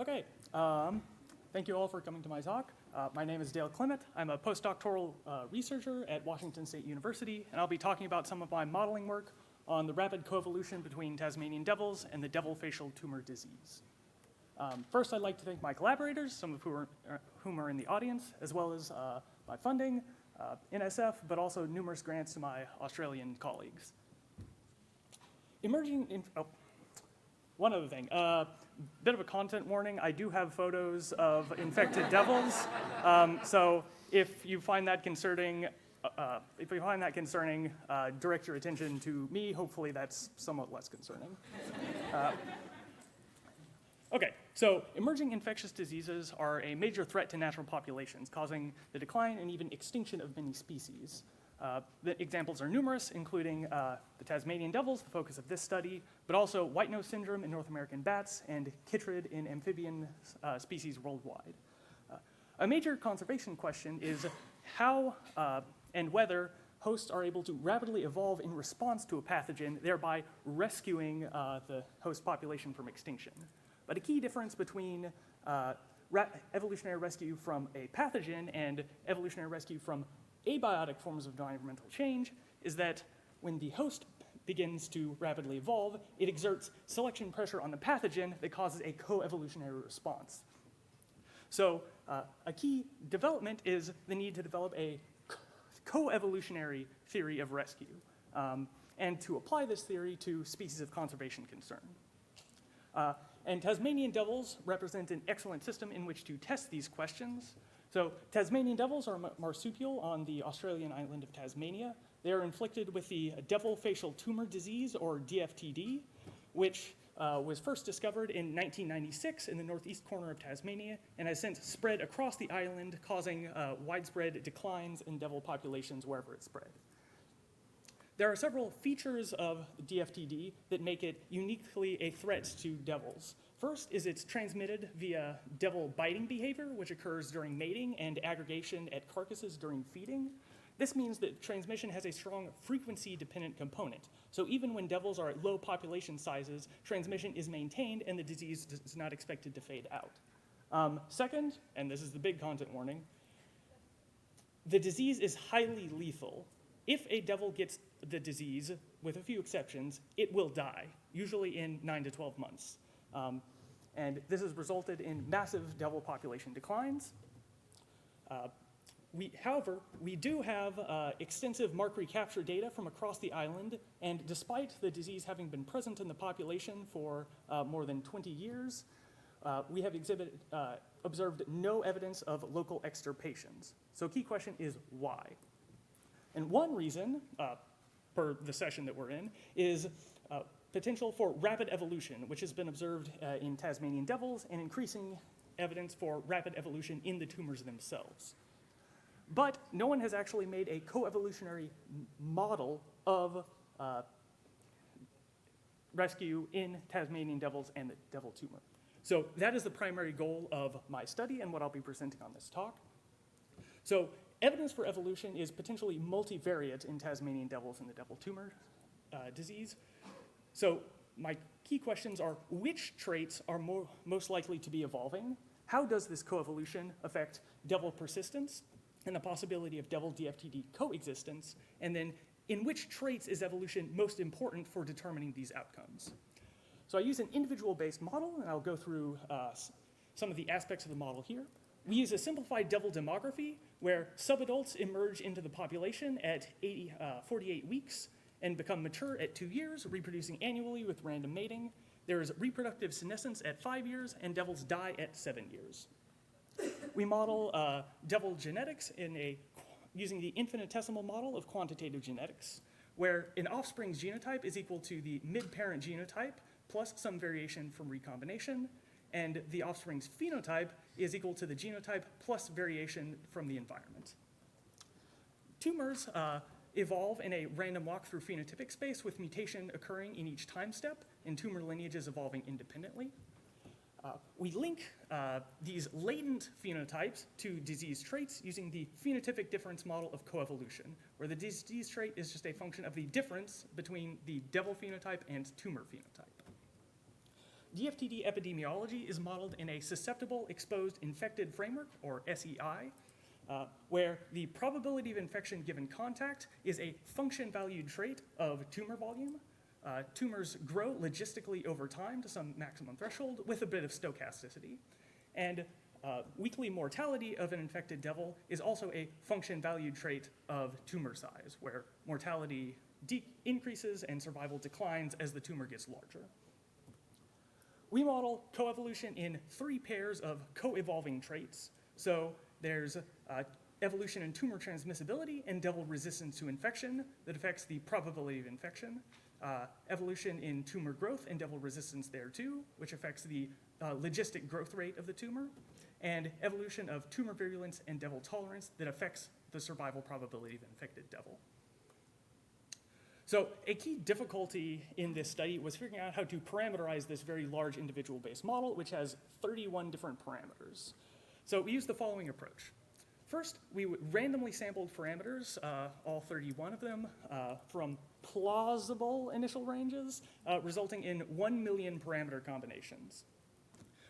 Okay, thank you all for coming to my talk. My name is Dale Clement. I'm a postdoctoral researcher at Washington State University, and I'll be talking about some of my modeling work on the rapid coevolution between Tasmanian devils and the devil facial tumor disease. First, I'd like to thank my collaborators, some of whom are in the audience, as well as my funding, NSF, but also numerous grants to my Australian colleagues. One other thing, bit of a content warning. I do have photos of infected devils, so if you find that concerning, direct your attention to me. Hopefully, that's somewhat less concerning. Okay, so emerging infectious diseases are a major threat to natural populations, causing the decline and even extinction of many species. The examples are numerous, including the Tasmanian devils, the focus of this study, but also white nose syndrome in North American bats and chytrid in amphibian species worldwide. A major conservation question is how and whether hosts are able to rapidly evolve in response to a pathogen, thereby rescuing the host population from extinction. But a key difference between evolutionary rescue from a pathogen and evolutionary rescue from abiotic forms of environmental change is that when the host begins to rapidly evolve, it exerts selection pressure on the pathogen that causes a co-evolutionary response. So a key development is the need to develop a co-evolutionary theory of rescue and to apply this theory to species of conservation concern. And Tasmanian devils represent an excellent system in which to test these questions. So Tasmanian devils are marsupial on the Australian island of Tasmania. They are inflicted with the devil facial tumor disease, or DFTD, which was first discovered in 1996 in the northeast corner of Tasmania and has since spread across the island, causing widespread declines in devil populations wherever it spread. There are several features of DFTD that make it uniquely a threat to devils. First is it's transmitted via devil biting behavior, which occurs during mating and aggregation at carcasses during feeding. This means that transmission has a strong frequency-dependent component. So even when devils are at low population sizes, transmission is maintained and the disease is not expected to fade out. Second, and this is the big content warning, the disease is highly lethal. If a devil gets the disease, with a few exceptions, it will die, usually in 9 to 12 months. And this has resulted in massive devil population declines. However, we do have extensive mark recapture data from across the island, and despite the disease having been present in the population for more than 20 years, we have observed no evidence of local extirpations. So key question is why? And one reason, per the session that we're in, is potential for rapid evolution, which has been observed in Tasmanian devils, and increasing evidence for rapid evolution in the tumors themselves. But no one has actually made a co-evolutionary model of rescue in Tasmanian devils and the devil tumor. So that is the primary goal of my study and what I'll be presenting on this talk. So evidence for evolution is potentially multivariate in Tasmanian devils and the devil tumor disease. So my key questions are, which traits are most likely to be evolving? How does this coevolution affect devil persistence and the possibility of devil DFTD coexistence? And then in which traits is evolution most important for determining these outcomes? So I use an individual-based model, and I'll go through some of the aspects of the model here. We use a simplified devil demography where subadults emerge into the population at 48 weeks and become mature at 2 years, reproducing annually with random mating. There is reproductive senescence at 5 years, and devils die at 7 years. We model devil genetics using the infinitesimal model of quantitative genetics, where an offspring's genotype is equal to the mid-parent genotype plus some variation from recombination, and the offspring's phenotype is equal to the genotype plus variation from the environment. Tumors evolve in a random walk through phenotypic space with mutation occurring in each time step and tumor lineages evolving independently. We link these latent phenotypes to disease traits using the phenotypic difference model of coevolution, where the disease trait is just a function of the difference between the devil phenotype and tumor phenotype. DFTD epidemiology is modeled in a susceptible exposed infected framework, or SEI, where the probability of infection given contact is a function-valued trait of tumor volume. Tumors grow logistically over time to some maximum threshold with a bit of stochasticity. And weekly mortality of an infected devil is also a function-valued trait of tumor size, where mortality increases and survival declines as the tumor gets larger. We model coevolution in 3 pairs of co-evolving traits. So there's evolution in tumor transmissibility and devil resistance to infection that affects the probability of infection. Evolution in tumor growth and devil resistance there too, which affects the logistic growth rate of the tumor. And evolution of tumor virulence and devil tolerance that affects the survival probability of an infected devil. So a key difficulty in this study was figuring out how to parameterize this very large individual-based model, which has 31 different parameters. So we used the following approach. First, we randomly sampled parameters, all 31 of them, from plausible initial ranges, resulting in 1 million parameter combinations.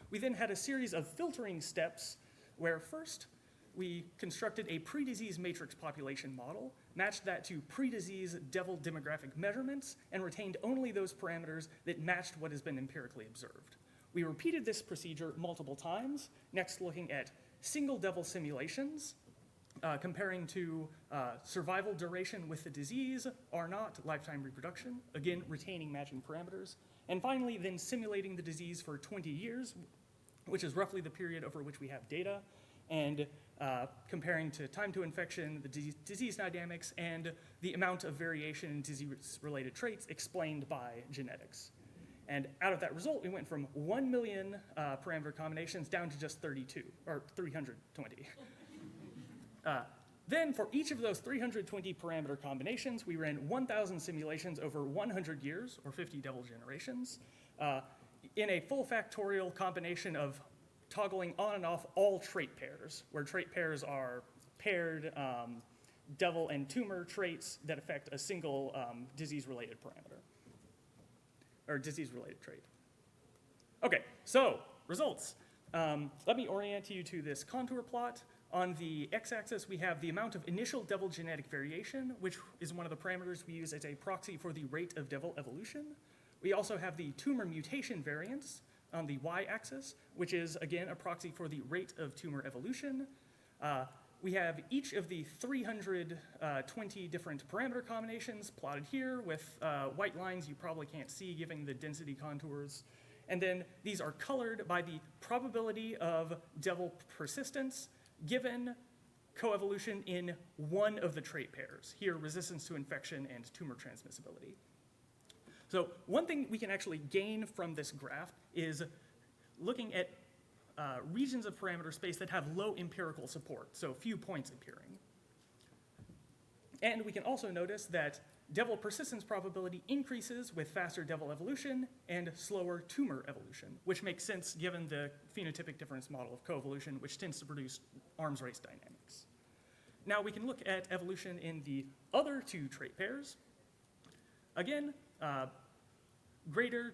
We then had a series of filtering steps where first, we constructed a pre-disease matrix population model, matched that to pre-disease devil demographic measurements, and retained only those parameters that matched what has been empirically observed. We repeated this procedure multiple times, next looking at single devil simulations, comparing to survival duration with the disease, R naught, lifetime reproduction, again, retaining matching parameters, and finally then simulating the disease for 20 years, which is roughly the period over which we have data, and comparing to time to infection, the disease dynamics, and the amount of variation in disease-related traits explained by genetics. And out of that result, we went from 1 million parameter combinations down to just 32, or 320. Then for each of those 320 parameter combinations, we ran 1,000 simulations over 100 years, or 50 devil generations, in a full factorial combination of toggling on and off all trait pairs, where trait pairs are paired devil and tumor traits that affect a single disease-related parameter, or disease-related trait. Okay, so results. Let me orient you to this contour plot. On the x-axis, we have the amount of initial devil genetic variation, which is one of the parameters we use as a proxy for the rate of devil evolution. We also have the tumor mutation variance on the y-axis, which is, again, a proxy for the rate of tumor evolution. We have each of the 320 different parameter combinations plotted here with white lines you probably can't see given the density contours. And then these are colored by the probability of devil persistence given coevolution in one of the trait pairs, here resistance to infection and tumor transmissibility. So one thing we can actually gain from this graph is looking at regions of parameter space that have low empirical support, so few points appearing. And we can also notice that devil persistence probability increases with faster devil evolution and slower tumor evolution, which makes sense given the phenotypic difference model of coevolution, which tends to produce arms race dynamics. Now we can look at evolution in the other 2 trait pairs. Again, greater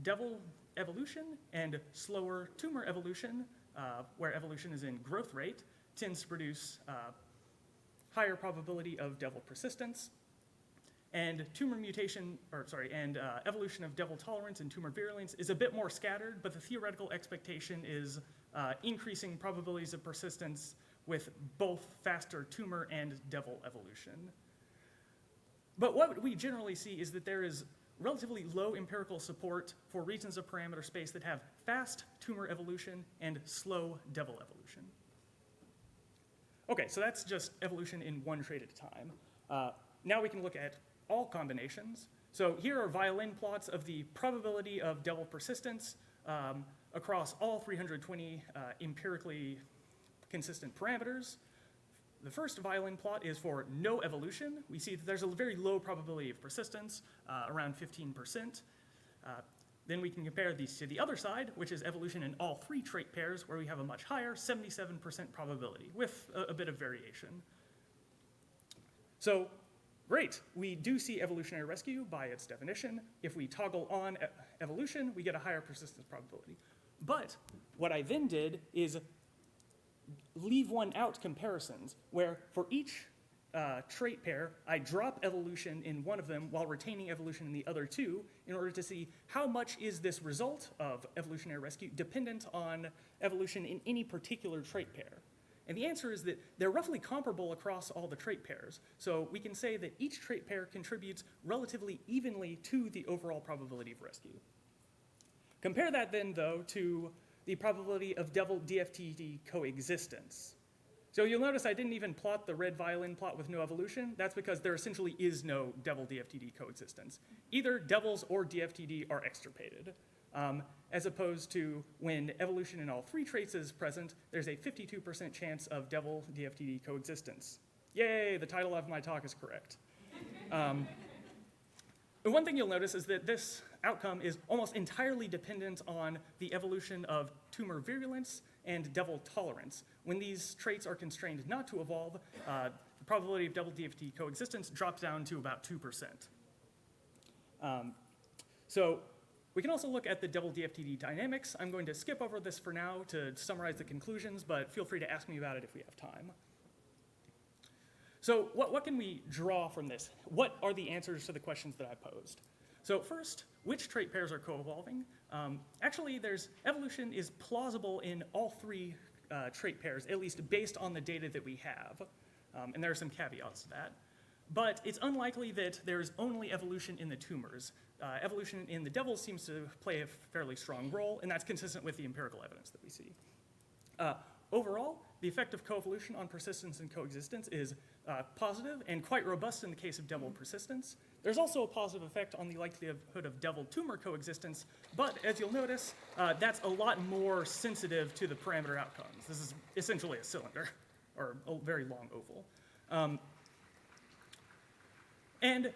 devil evolution and slower tumor evolution, where evolution is in growth rate, tends to produce higher probability of devil persistence. And evolution of devil tolerance and tumor virulence is a bit more scattered, but the theoretical expectation is increasing probabilities of persistence with both faster tumor and devil evolution. But what we generally see is that there is relatively low empirical support for regions of parameter space that have fast tumor evolution and slow devil evolution. Okay, so that's just evolution in one trait at a time. Now we can look at all combinations. So here are violin plots of the probability of devil persistence across all 320 empirically consistent parameters. The first violin plot is for no evolution. We see that there's a very low probability of persistence, around 15%. Then we can compare these to the other side, which is evolution in all 3 trait pairs, where we have a much higher 77% probability with a bit of variation. So Great, we do see evolutionary rescue by its definition. If we toggle on evolution, we get a higher persistence probability. But what I then did is leave one out comparisons, where for each trait pair, I drop evolution in one of them while retaining evolution in the other two in order to see how much is this result of evolutionary rescue dependent on evolution in any particular trait pair. And the answer is that they're roughly comparable across all the trait pairs. So we can say that each trait pair contributes relatively evenly to the overall probability of rescue. Compare that then, though, to the probability of double DFTD coexistence. So you'll notice I didn't even plot the red violin plot with no evolution. That's because there essentially is no double DFTD coexistence. Either devils or DFTD are extirpated. As opposed to when evolution in all three traits is present, there's a 52% chance of devil DFTD coexistence. Yay, the title of my talk is correct. And one thing you'll notice is that this outcome is almost entirely dependent on the evolution of tumor virulence and devil tolerance. When these traits are constrained not to evolve, the probability of double DFT coexistence drops down to about 2%. So we can also look at the double DFTD dynamics. I'm going to skip over this for now to summarize the conclusions, but feel free to ask me about it if we have time. So what can we draw from this? What are the answers to the questions that I posed? So first, which trait pairs are co-evolving? Actually, evolution is plausible in all three trait pairs, at least based on the data that we have. And there are some caveats to that. But it's unlikely that there's only evolution in the tumors. Evolution in the devils seems to play a fairly strong role, and that's consistent with the empirical evidence that we see. Overall, the effect of coevolution on persistence and coexistence is positive and quite robust in the case of devil persistence. There's also a positive effect on the likelihood of devil tumor coexistence, but as you'll notice, that's a lot more sensitive to the parameter outcomes. This is essentially a cylinder, or a very long oval. And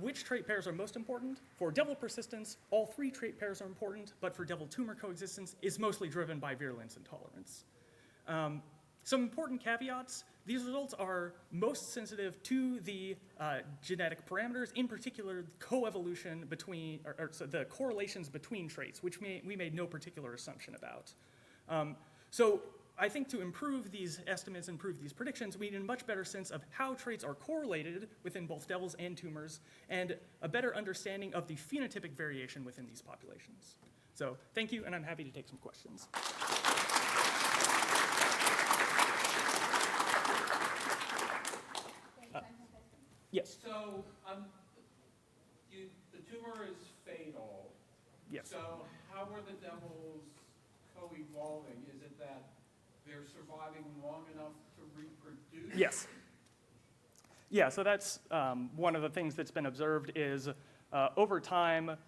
which trait pairs are most important? For devil persistence, all three trait pairs are important, but for devil tumor coexistence, it's mostly driven by virulence and tolerance. Some important caveats. These results are most sensitive to the genetic parameters, in particular coevolution between, so the correlations between traits, which we made no particular assumption about. So I think to improve these estimates, improve these predictions, we need a much better sense of how traits are correlated within both devils and tumors, and a better understanding of the phenotypic variation within these populations. So thank you, and I'm happy to take some questions. Yes. So the tumor is fatal. Yes. So how are the devils co-evolving? Is it that they're surviving long enough to reproduce? Yes. Yeah, so that's one of the things that's been observed is over time,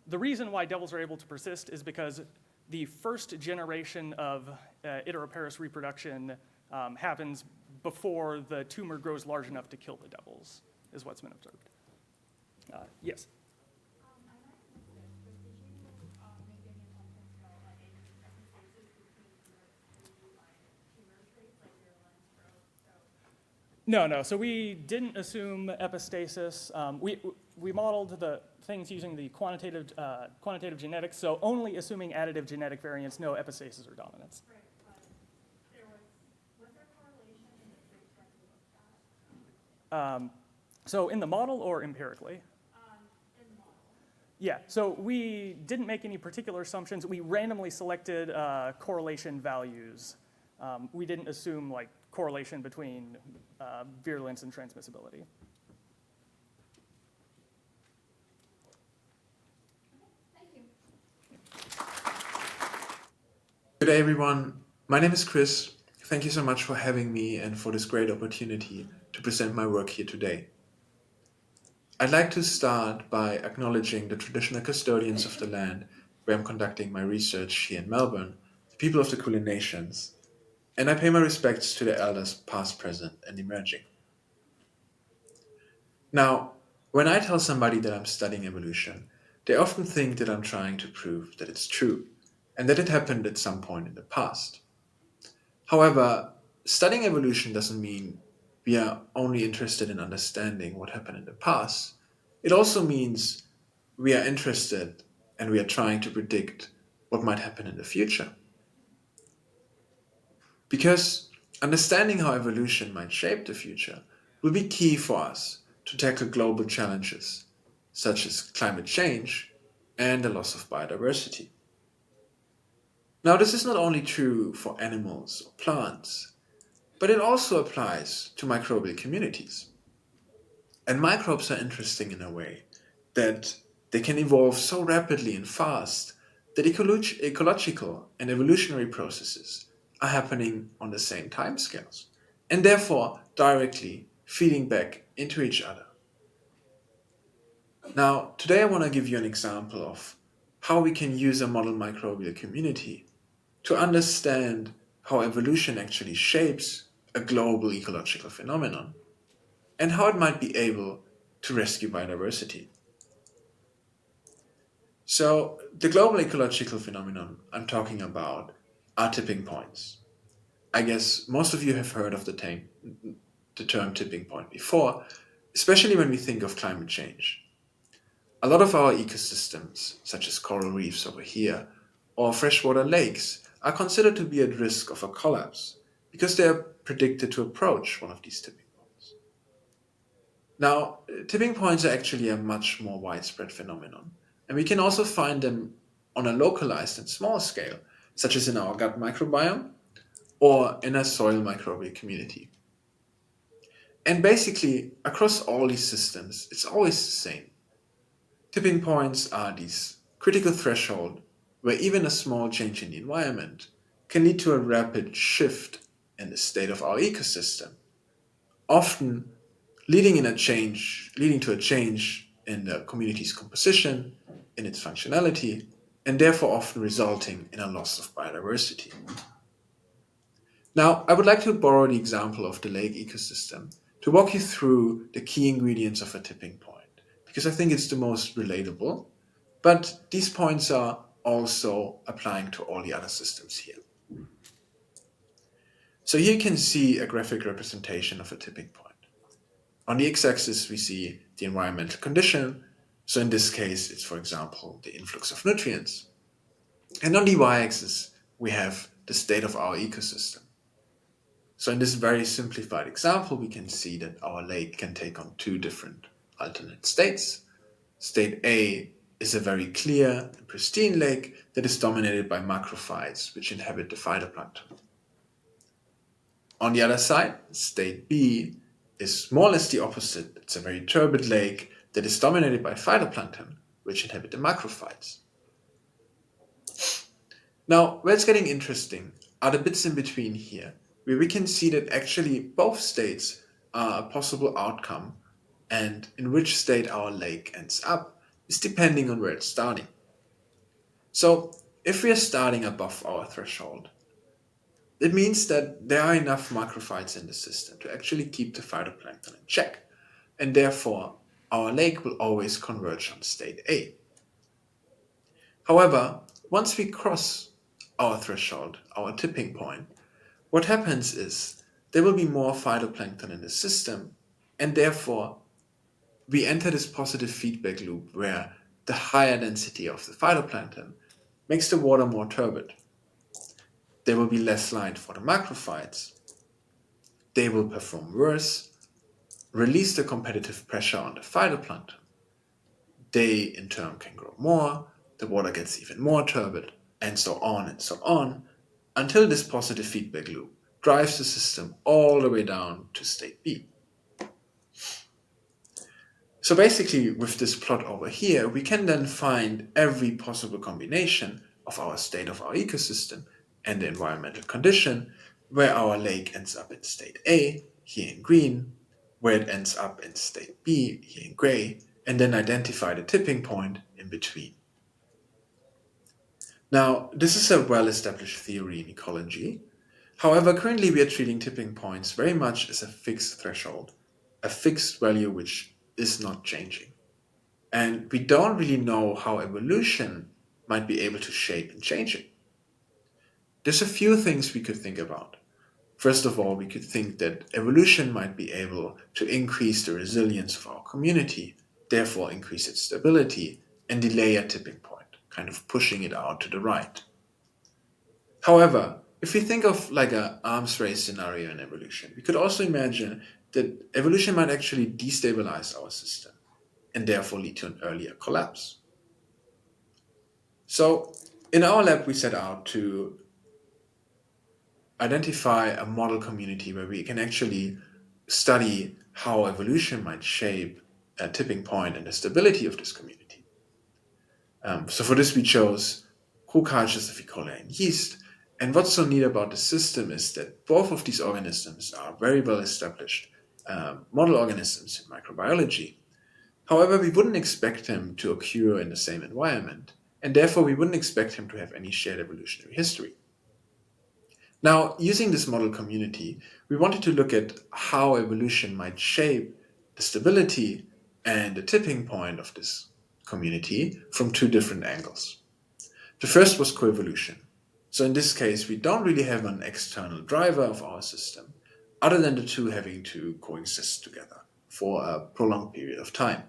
the reason why devils are able to persist is because the first generation of iteroparous reproduction happens before the tumor grows large enough to kill the devils, is what's been observed. Yes? No. So we didn't assume epistasis. We modeled the things using the quantitative genetics, so only assuming additive genetic variants, no epistasis or dominance. Right, but was there correlation in the traits that you looked at? So in the model or empirically? In the model. Yeah, so we didn't make any particular assumptions. We randomly selected correlation values. We didn't assume like correlation between virulence and transmissibility. Thank you. Good day, everyone. My name is Chris. Thank you so much for having me and for this great opportunity to present my work here today. I'd like to start by acknowledging the traditional custodians of the land where I'm conducting my research here in Melbourne, the people of the Kulin Nations, and I pay my respects to the elders past, present, and emerging. Now, when I tell somebody that I'm studying evolution, they often think that I'm trying to prove that it's true and that it happened at some point in the past. However, studying evolution doesn't mean we are only interested in understanding what happened in the past, it also means we are interested and we are trying to predict what might happen in the future. Because understanding how evolution might shape the future will be key for us to tackle global challenges such as climate change and the loss of biodiversity. Now, this is not only true for animals or plants, but it also applies to microbial communities. And microbes are interesting in a way that they can evolve so rapidly and fast that ecological and evolutionary processes are happening on the same timescales and therefore directly feeding back into each other. Now, today I want to give you an example of how we can use a model microbial community to understand how evolution actually shapes a global ecological phenomenon and how it might be able to rescue biodiversity. So, the global ecological phenomenon I'm talking about are tipping points. I guess most of you have heard of the term tipping point before, especially when we think of climate change. A lot of our ecosystems, such as coral reefs over here, or freshwater lakes, are considered to be at risk of a collapse because they are predicted to approach one of these tipping points. Now, tipping points are actually a much more widespread phenomenon, and we can also find them on a localized and small scale, such as in our gut microbiome or in a soil microbial community. And basically, across all these systems, it's always the same. Tipping points are these critical threshold where even a small change in the environment can lead to a rapid shift in the state of our ecosystem, often leading to a change in the community's composition, in its functionality, and therefore often resulting in a loss of biodiversity. Now, I would like to borrow the example of the lake ecosystem to walk you through the key ingredients of a tipping point, because I think it's the most relatable, but these points are also applying to all the other systems here. So here you can see a graphic representation of a tipping point. On the x-axis, we see the environmental condition. So in this case, it's, for example, the influx of nutrients. And on the y-axis, we have the state of our ecosystem. So in this very simplified example, we can see that our lake can take on two different alternate states. State A is a very clear and pristine lake that is dominated by macrophytes, which inhabit the phytoplankton. On the other side, state B is more or less the opposite. It's a very turbid lake that is dominated by phytoplankton, which inhabit the macrophytes. Now, where it's getting interesting are the bits in between here, where we can see that actually both states are a possible outcome, and in which state our lake ends up is depending on where it's starting. So, if we are starting above our threshold, it means that there are enough macrophytes in the system to actually keep the phytoplankton in check, and therefore our lake will always converge on state A. However, once we cross our threshold, our tipping point, what happens is there will be more phytoplankton in the system, and therefore we enter this positive feedback loop where the higher density of the phytoplankton makes the water more turbid. There will be less light for the macrophytes. They will perform worse, release the competitive pressure on the phytoplankton. They, in turn, can grow more, the water gets even more turbid, and so on, until this positive feedback loop drives the system all the way down to state B. So basically, with this plot over here, we can then find every possible combination of our state of our ecosystem and the environmental condition, where our lake ends up in state A, here in green, where it ends up in state B, here in gray, and then identify the tipping point in between. Now, this is a well-established theory in ecology. However, currently we are treating tipping points very much as a fixed threshold, a fixed value which is not changing. And we don't really know how evolution might be able to shape and change it. There's a few things we could think about. First of all, we could think that evolution might be able to increase the resilience of our community, therefore increase its stability, and delay a tipping point, kind of pushing it out to the right. However, if we think of like an arms race scenario in evolution, we could also imagine that evolution might actually destabilize our system and therefore lead to an earlier collapse. So in our lab, we set out to identify a model community where we can actually study how evolution might shape a tipping point and the stability of this community. So for this, we chose co-cultures of E. coli and yeast. And what's so neat about the system is that both of these organisms are very well established model organisms in microbiology. However, we wouldn't expect them to occur in the same environment, and therefore we wouldn't expect them to have any shared evolutionary history. Now, using this model community, we wanted to look at how evolution might shape the stability and the tipping point of this community from two different angles. The first was coevolution. So in this case, we don't really have an external driver of our system, other than the two having to coexist together for a prolonged period of time.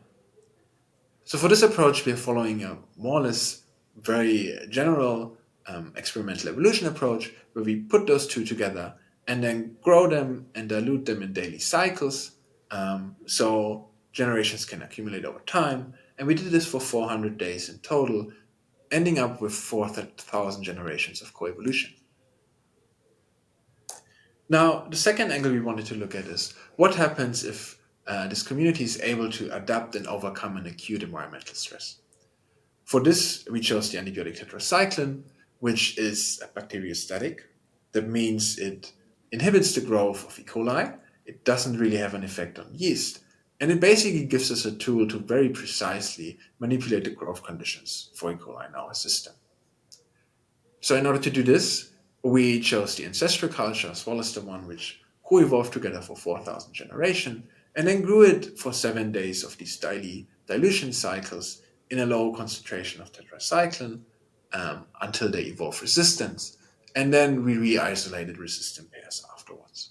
So for this approach, we are following a more or less very general experimental evolution approach, where we put those two together and then grow them and dilute them in daily cycles, so generations can accumulate over time. And we did this for 400 days in total, ending up with 4,000 generations of coevolution. Now, the second angle we wanted to look at is what happens if this community is able to adapt and overcome an acute environmental stress. For this, we chose the antibiotic tetracycline, which is a bacteriostatic. That means it inhibits the growth of E. coli. It doesn't really have an effect on yeast. And it basically gives us a tool to very precisely manipulate the growth conditions for E. coli in our system. So in order to do this, we chose the ancestral culture as well as the one which co-evolved together for 4,000 generations, and then grew it for 7 days of these daily dilution cycles in a low concentration of tetracycline until they evolve resistance. And then we re-isolated resistant pairs afterwards.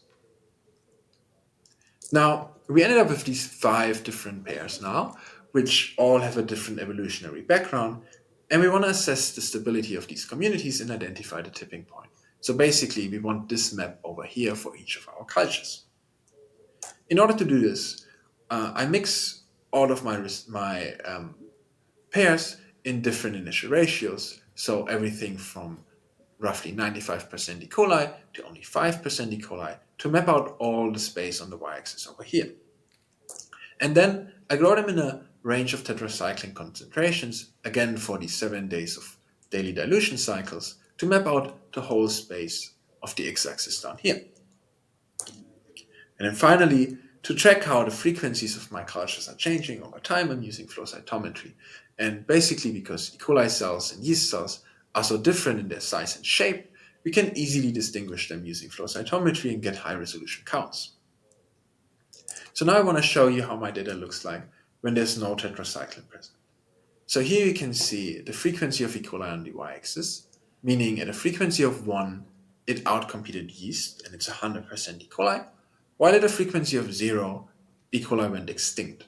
Now, we ended up with these 5 different pairs now, which all have a different evolutionary background, and we want to assess the stability of these communities and identify the tipping point. So basically, we want this map over here for each of our cultures. In order to do this, I mix all of my pairs in different initial ratios. So everything from roughly 95% E. coli to only 5% E. coli to map out all the space on the y-axis over here. And then I grow them in a range of tetracycline concentrations, again for these 7 days of daily dilution cycles, to map out the whole space of the x-axis down here. And then finally, to check how the frequencies of my cultures are changing over time, I'm using flow cytometry. And basically, because E. coli cells and yeast cells are so different in their size and shape, we can easily distinguish them using flow cytometry and get high resolution counts. So now I want to show you how my data looks like when there's no tetracycline present. So here you can see the frequency of E. coli on the y-axis, meaning at a frequency of 1, it outcompeted yeast, and it's 100% E. coli, while at a frequency of 0, E. coli went extinct.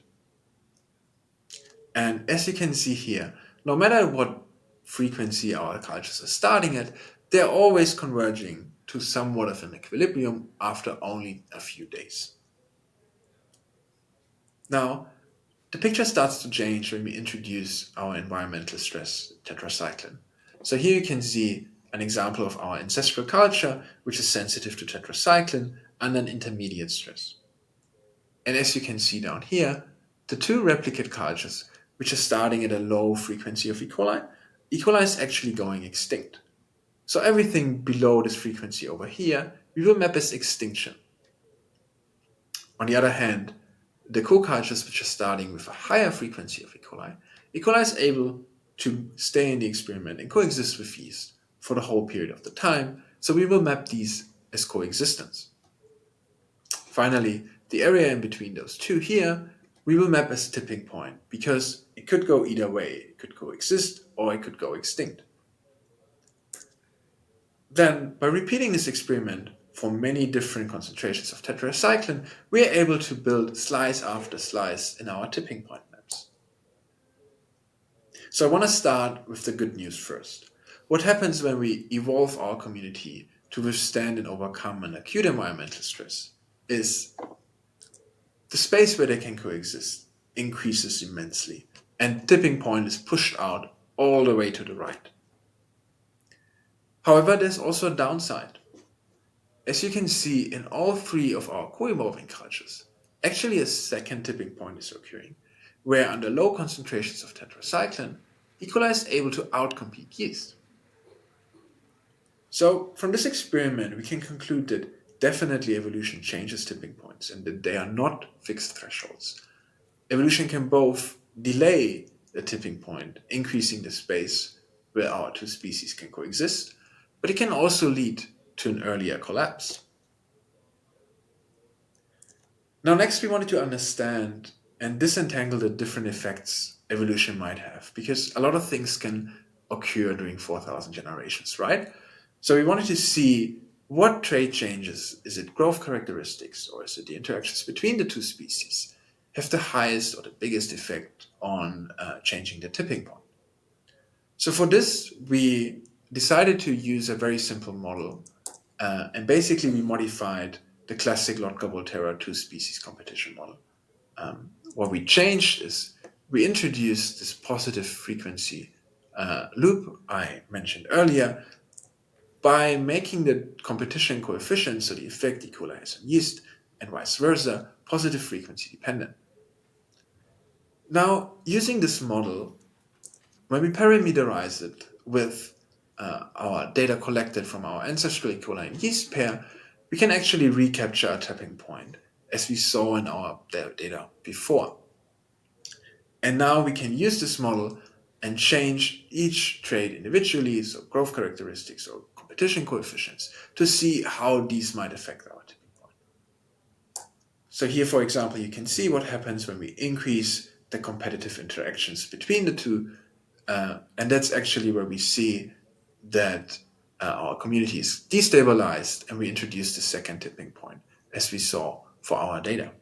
And as you can see here, no matter what frequency our cultures are starting at, they're always converging to somewhat of an equilibrium after only a few days. Now, the picture starts to change when we introduce our environmental stress, tetracycline. So here you can see an example of our ancestral culture, which is sensitive to tetracycline under an intermediate stress. And as you can see down here, the 2 replicate cultures, which are starting at a low frequency of E. coli is actually going extinct. So everything below this frequency over here, we will map as extinction. On the other hand, the co-cultures which are starting with a higher frequency of E. coli is able to stay in the experiment and coexist with yeast for the whole period of the time, so we will map these as coexistence. Finally, the area in between those 2 here, we will map as tipping point, because it could go either way. It could coexist or it could go extinct. Then, by repeating this experiment for many different concentrations of tetracycline, we are able to build slice after slice in our tipping point maps. So I want to start with the good news first. What happens when we evolve our community to withstand and overcome an acute environmental stress is the space where they can coexist increases immensely, and tipping point is pushed out all the way to the right. However, there's also a downside. As you can see in all three of our co-evolving cultures, actually a second tipping point is occurring, where under low concentrations of tetracycline, E. coli is able to outcompete yeast. So from this experiment, we can conclude that definitely evolution changes tipping points and that they are not fixed thresholds. Evolution can both delay the tipping point, increasing the space where our two species can coexist, but it can also lead to an earlier collapse. Now, next, we wanted to understand and disentangle the different effects evolution might have, because a lot of things can occur during 4,000 generations, right? So we wanted to see what trait changes, is it growth characteristics or is it the interactions between the two species, have the highest or the biggest effect on changing the tipping point. So for this, we decided to use a very simple model, and basically we modified the classic Lotka-Volterra two-species competition model. What we changed is we introduced this positive frequency loop I mentioned earlier by making the competition coefficient, so the effect E. coli has on yeast and vice versa, positive frequency dependent. Now, using this model, when we parameterize it with our data collected from our ancestral E. coli and yeast pair, we can actually recapture a tapping point, as we saw in our data before. And now we can use this model and change each trait individually, so growth characteristics or competition coefficients, to see how these might affect our tipping point. So here, for example, you can see what happens when we increase the competitive interactions between the two, and that's actually where we see that our community is destabilized and we introduce the second tipping point, as we saw for our data.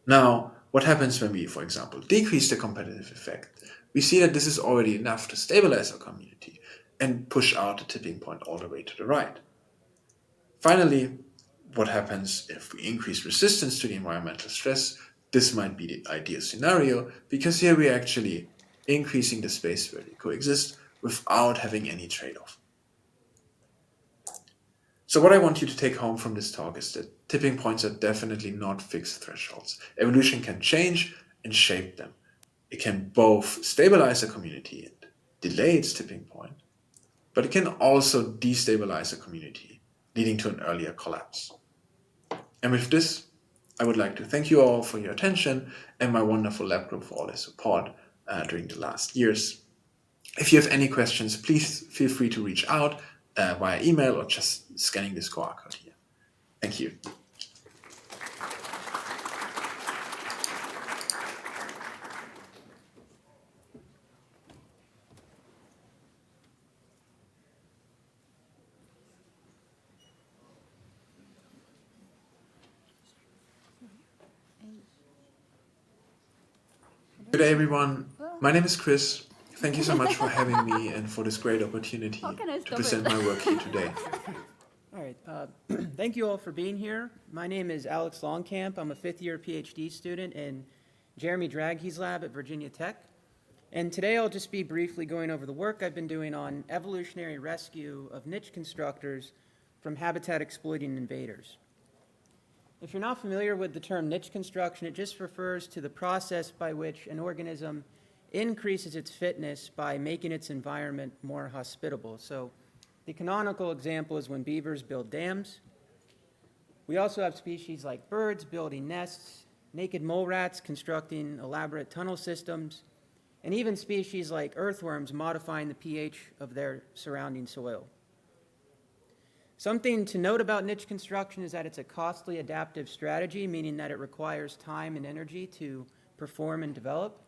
Now, what happens when we, for example, decrease the competitive effect? We see that this is already enough to stabilize our community and push out the tipping point all the way to the right. Finally, what happens if we increase resistance to the environmental stress? This might be the ideal scenario, because here we're actually increasing the space where they coexist without having any trade-off. So what I want you to take home from this talk is that tipping points are definitely not fixed thresholds. Evolution can change and shape them. It can both stabilize a community and delay its tipping point, but it can also destabilize a community, leading to an earlier collapse. And with this, I would like to thank you all for your attention and my wonderful lab group for all their support during the last years. If you have any questions, please feel free to reach out via email or just scanning this QR code here. Thank you. Good day, everyone. My name is Chris. Thank you so much for having me and for this great opportunity to present my work here today. All right. Thank you all for being here. My name is Alex Longcamp. I'm a fifth-year PhD student in Jeremy Draghe's lab at Virginia Tech. And today I'll just be briefly going over the work I've been doing on evolutionary rescue of niche constructors from habitat-exploiting invaders. If you're not familiar with the term niche construction, it just refers to the process by which an organism increases its fitness by making its environment more hospitable. So the canonical example is when beavers build dams. We also have species like birds building nests, naked mole rats constructing elaborate tunnel systems, and even species like earthworms modifying the pH of their surrounding soil. Something to note about niche construction is that it's a costly adaptive strategy, meaning that it requires time and energy to perform and develop.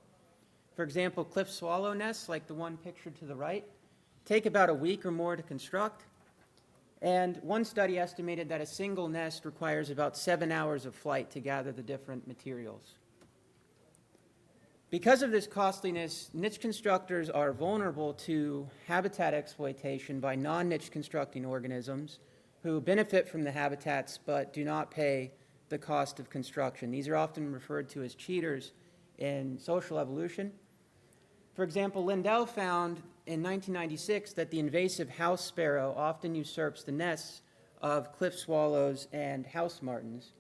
For example, cliff swallow nests, like the one pictured to the right, take about a week or more to construct. And one study estimated that a single nest requires about 7 hours of flight to gather the different materials. Because of this costliness, niche constructors are vulnerable to habitat exploitation by non-niche constructing organisms who benefit from the habitats but do not pay the cost of construction. These are often referred to as cheaters in social evolution. For example, Lindell found in 1996 that the invasive house sparrow often usurps the nests of cliff swallows and house martins.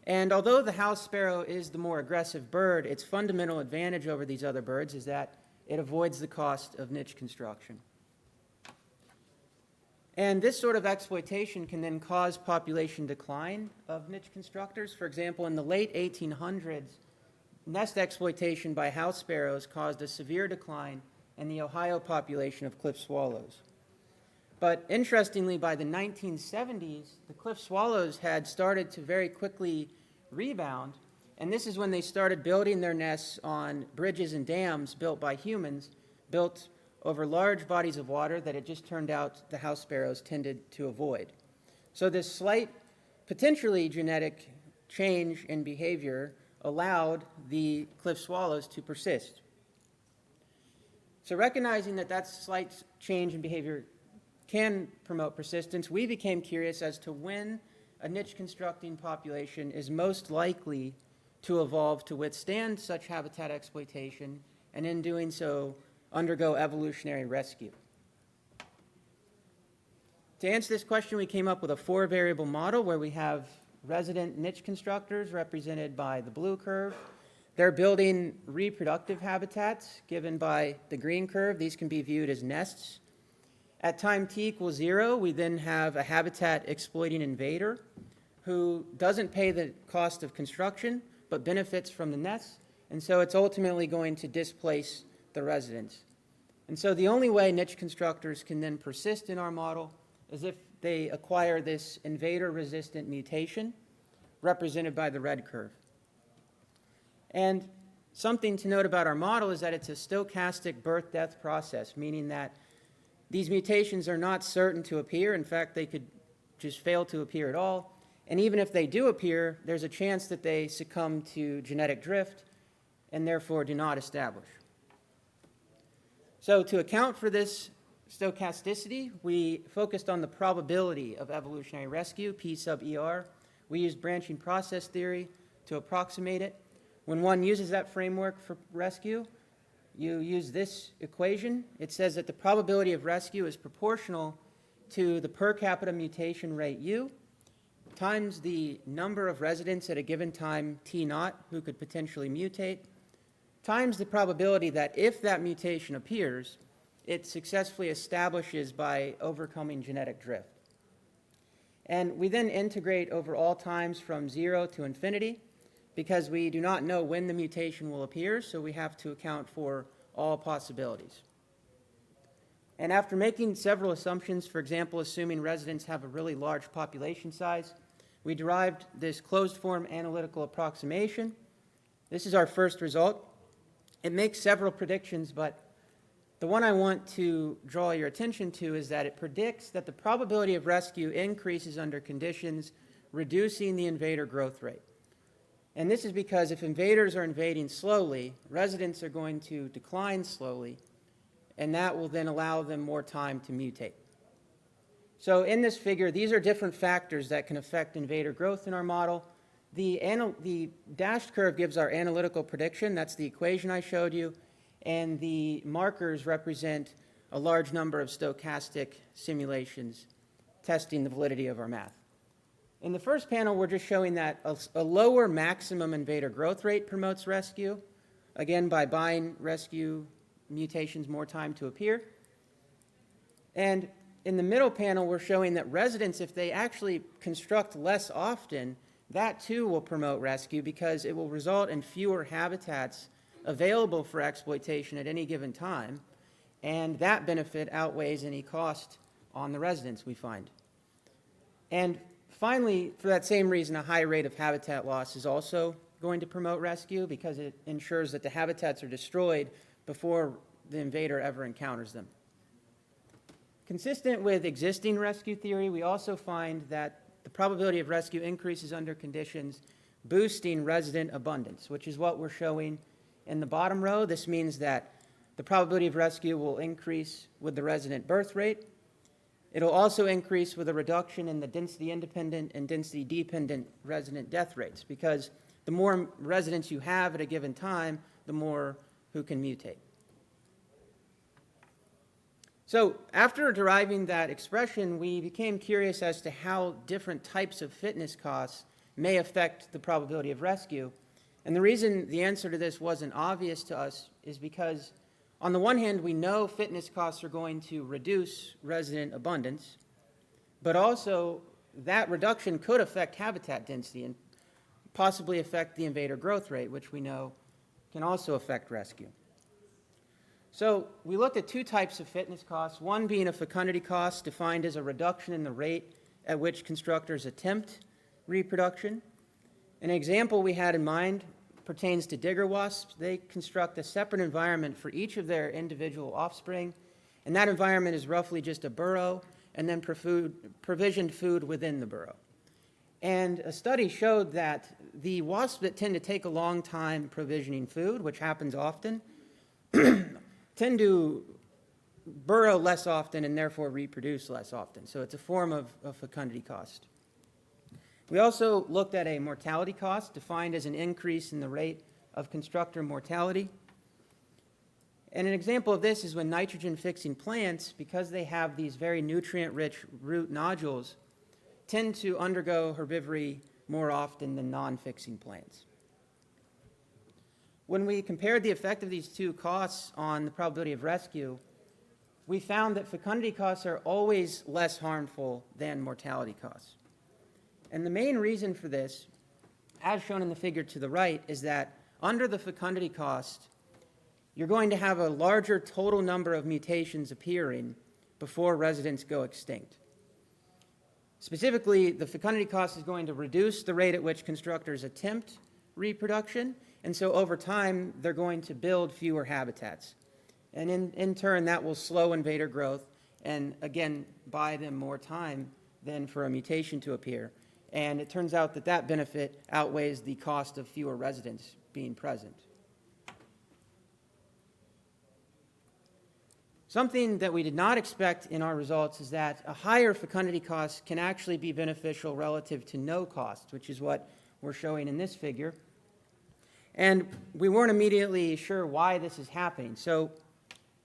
And although the house sparrow is the more aggressive bird, its fundamental advantage over these other birds is that it avoids the cost of niche construction. And this sort of exploitation can then cause population decline of niche constructors. For example, in the late 1800s, nest exploitation by house sparrows caused a severe decline in the Ohio population of cliff swallows. But interestingly, by the 1970s, the cliff swallows had started to very quickly rebound, and this is when they started building their nests on bridges and dams built by humans, built over large bodies of water that it just turned out the house sparrows tended to avoid. So this slight, potentially genetic change in behavior allowed the cliff swallows to persist. So recognizing that that slight change in behavior can promote persistence, we became curious as to when a niche constructing population is most likely to evolve to withstand such habitat exploitation, and in doing so, undergo evolutionary rescue. To answer this question, we came up with a 4-variable model where we have resident niche constructors represented by the blue curve. They're building reproductive habitats given by the green curve. These can be viewed as nests. At time t equals 0, we then have a habitat exploiting invader who doesn't pay the cost of construction but benefits from the nests, and so it's ultimately going to displace the residents. And so the only way niche constructors can then persist in our model is if they acquire this invader-resistant mutation represented by the red curve. And something to note about our model is that it's a stochastic birth-death process, meaning that these mutations are not certain to appear. In fact, they could just fail to appear at all. And even if they do appear, there's a chance that they succumb to genetic drift and therefore do not establish. So to account for this stochasticity, we focused on the probability of evolutionary rescue, P sub ER. We used branching process theory to approximate it. When one uses that framework for rescue, you use this equation. It says that the probability of rescue is proportional to the per capita mutation rate U times the number of residents at a given time T naught who could potentially mutate, times the probability that if that mutation appears, it successfully establishes by overcoming genetic drift. And we then integrate over all times from 0 to infinity, because we do not know when the mutation will appear, so we have to account for all possibilities. And after making several assumptions, for example, assuming residents have a really large population size, we derived this closed-form analytical approximation. This is our first result. It makes several predictions, but the one I want to draw your attention to is that it predicts that the probability of rescue increases under conditions reducing the invader growth rate. And this is because if invaders are invading slowly, residents are going to decline slowly, and that will then allow them more time to mutate. So in this figure, these are different factors that can affect invader growth in our model. The dashed curve gives our analytical prediction. That's the equation I showed you. And the markers represent a large number of stochastic simulations testing the validity of our math. In the first panel, we're just showing that a lower maximum invader growth rate promotes rescue, again, by buying rescue mutations more time to appear. And in the middle panel, we're showing that residents, if they actually construct less often, that too will promote rescue because it will result in fewer habitats available for exploitation at any given time, and that benefit outweighs any cost on the residents, we find. And finally, for that same reason, a high rate of habitat loss is also going to promote rescue because it ensures that the habitats are destroyed before the invader ever encounters them. Consistent with existing rescue theory, we also find that the probability of rescue increases under conditions boosting resident abundance, which is what we're showing in the bottom row. This means that the probability of rescue will increase with the resident birth rate. It'll also increase with a reduction in the density-independent and density-dependent resident death rates, because the more residents you have at a given time, the more who can mutate. So after deriving that expression, we became curious as to how different types of fitness costs may affect the probability of rescue. And the reason the answer to this wasn't obvious to us is because, on the one hand, we know fitness costs are going to reduce resident abundance, but also that reduction could affect habitat density and possibly affect the invader growth rate, which we know can also affect rescue. So we looked at two types of fitness costs, one being a fecundity cost, defined as a reduction in the rate at which constructors attempt reproduction. An example we had in mind pertains to digger wasps. They construct a separate environment for each of their individual offspring, and that environment is roughly just a burrow, and then provisioned food within the burrow. And a study showed that the wasps that tend to take a long time provisioning food, which happens often, tend to burrow less often and therefore reproduce less often. So it's a form of fecundity cost. We also looked at a mortality cost defined as an increase in the rate of constructor mortality. And an example of this is when nitrogen-fixing plants, because they have these very nutrient-rich root nodules, tend to undergo herbivory more often than non-fixing plants. When we compared the effect of these two costs on the probability of rescue, we found that fecundity costs are always less harmful than mortality costs. And the main reason for this, as shown in the figure to the right, is that under the fecundity cost, you're going to have a larger total number of mutations appearing before residents go extinct. Specifically, the fecundity cost is going to reduce the rate at which constructors attempt reproduction, and so over time, they're going to build fewer habitats. And in turn, that will slow invader growth and, again, buy them more time than for a mutation to appear. And it turns out that that benefit outweighs the cost of fewer residents being present. Something that we did not expect in our results is that a higher fecundity cost can actually be beneficial relative to no cost, which is what we're showing in this figure. And we weren't immediately sure why this is happening. So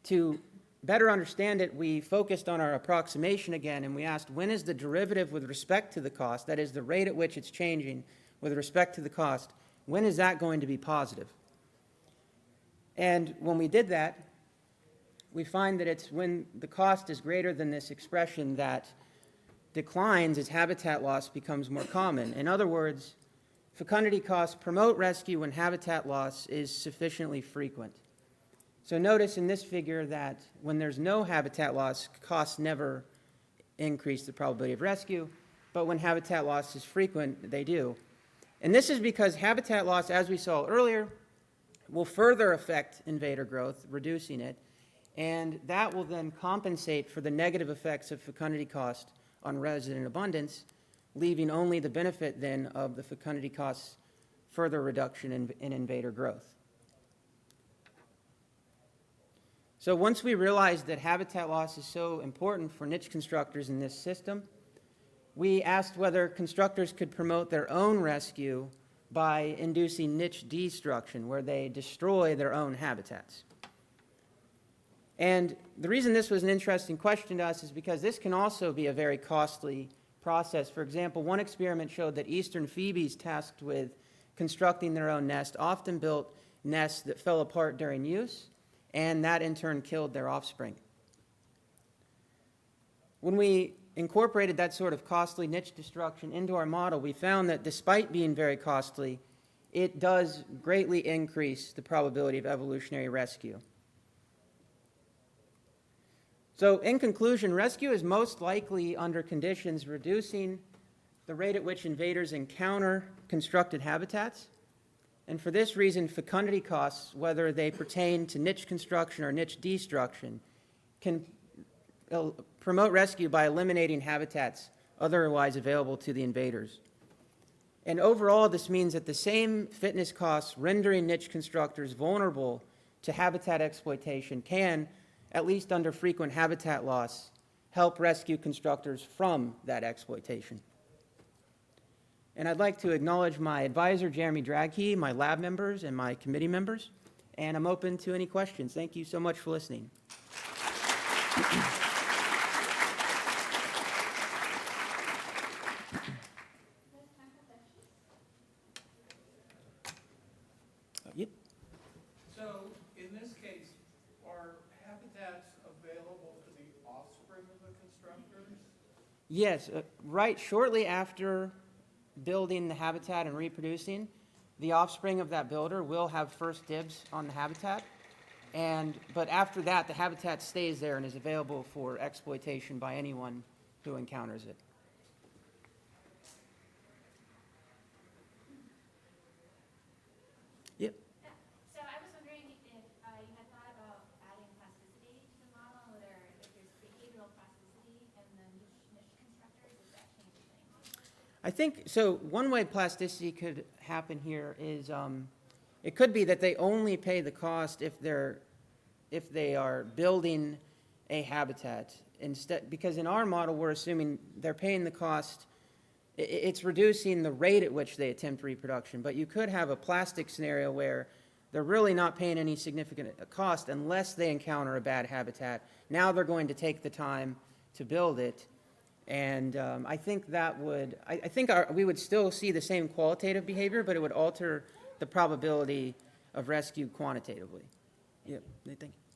to better understand it, we focused on our approximation again, and we asked, when is the derivative with respect to the cost, that is the rate at which it's changing with respect to the cost, when is that going to be positive? And when we did that, we find that it's when the cost is greater than this expression that declines as habitat loss becomes more common. In other words, fecundity costs promote rescue when habitat loss is sufficiently frequent. So notice in this figure that when there's no habitat loss, costs never increase the probability of rescue, but when habitat loss is frequent, they do. And this is because habitat loss, as we saw earlier, will further affect invader growth, reducing it, and that will then compensate for the negative effects of fecundity cost on resident abundance, leaving only the benefit then of the fecundity cost's further reduction in invader growth. So once we realized that habitat loss is so important for niche constructors in this system, we asked whether constructors could promote their own rescue by inducing niche destruction, where they destroy their own habitats. And the reason this was an interesting question to us is because this can also be a very costly process. For example, one experiment showed that eastern phoebes tasked with constructing their own nest often built nests that fell apart during use, and that in turn killed their offspring. When we incorporated that sort of costly niche destruction into our model, we found that despite being very costly, it does greatly increase the probability of evolutionary rescue. So in conclusion, rescue is most likely under conditions reducing the rate at which invaders encounter constructed habitats. And for this reason, fecundity costs, whether they pertain to niche construction or niche destruction, can promote rescue by eliminating habitats otherwise available to the invaders. And overall, this means that the same fitness costs rendering niche constructors vulnerable to habitat exploitation can, at least under frequent habitat loss, help rescue constructors from that exploitation. And I'd like to acknowledge my advisor, Jeremy Draghi, my lab members, and my committee members. And I'm open to any questions. Thank you so much for listening. Yep. So in this case, are habitats available to the offspring of the constructors? Yes, right shortly after building the habitat and reproducing, the offspring of that builder will have first dibs on the habitat. But after that, the habitat stays there and is available for exploitation by anyone who encounters it. Yep. So I was wondering if you had thought about adding plasticity to the model, whether if there's behavioral plasticity and the niche constructors, does that change things? I think, so one way plasticity could happen here is, it could be that they only pay the cost if they are building a habitat instead, because in our model, we're assuming they're paying the cost, it's reducing the rate at which they attempt reproduction, but you could have a plastic scenario where they're really not paying any significant cost unless they encounter a bad habitat. Now they're going to take the time to build it. And I think that would, I think we would still see the same qualitative behavior, but it would alter the probability of rescue quantitatively. Yep, thank you.